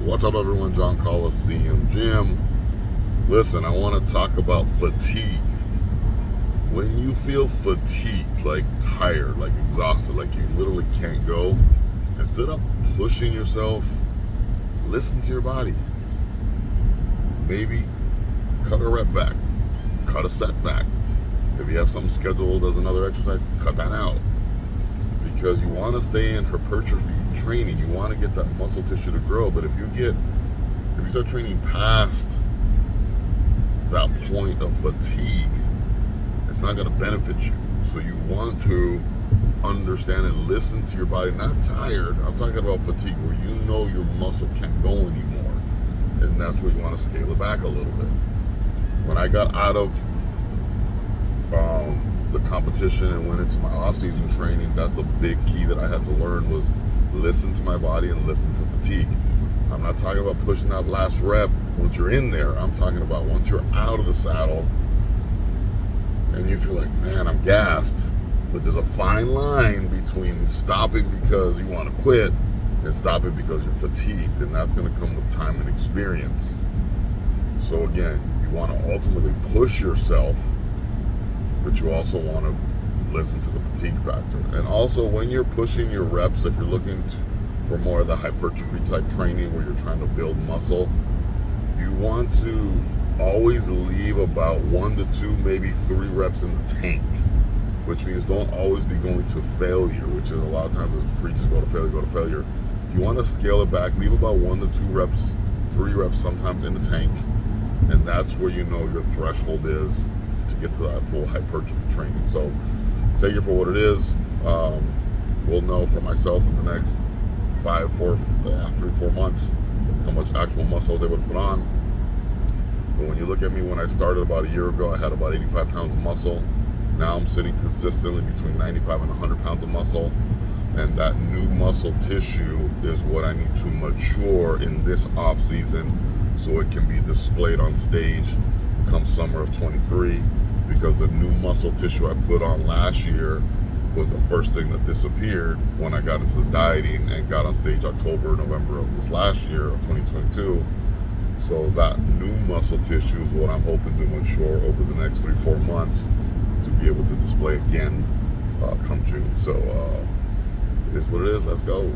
What's up, everyone? John Coliseum Gym. Listen, I want to talk about fatigue. When you feel fatigued, like tired, like exhausted, like you literally can't go, instead of pushing yourself, listen to your body. Maybe cut a rep back, cut a set back. If you have something scheduled as another exercise, cut that out. Because you want to stay in hypertrophy training, you want to get that muscle tissue to grow. But if you start training past that point of fatigue, it's not going to benefit you. So you want to understand and listen to your body. Not tired, I'm talking about fatigue, where you know your muscle can't go anymore, and that's where you want to scale it back a little bit. When I got out of the competition and went into my off-season training, that's a big key that I had to learn, was listen to my body and listen to fatigue. I'm not talking about pushing that last rep once you're in there. I'm talking about once you're out of the saddle and you feel like, man, I'm gassed. But there's a fine line between stopping because you want to quit and stopping because you're fatigued, and that's going to come with time and experience. So again, you want to ultimately push yourself, but you also want to listen to the fatigue factor. And also, when you're pushing your reps, if you're looking for more of the hypertrophy type training where you're trying to build muscle, you want to always leave about 1 to 2, maybe 3 reps in the tank, which means don't always be going to failure, which is a lot of times it's preachers go to failure. You want to scale it back, leave about 1 to 2 reps, 3 reps sometimes in the tank, and that's where you know your threshold is to get to that full hypertrophy training. So take it for what it is. We'll know for myself in the next 3-4 months how much actual muscle I was able to put on. But when you look at me, when I started about a year ago, I had about 85 pounds of muscle. Now I'm sitting consistently between 95 and 100 pounds of muscle. And that new muscle tissue is what I need to mature in this off season so it can be displayed on stage come summer of 23, because the new muscle tissue I put on last year was the first thing that disappeared when I got into the dieting and got on stage October, November of this last year of 2022. So that new muscle tissue is what I'm hoping to mature over the next 3-4 months to be able to display again come June. So it is what it is. Let's go.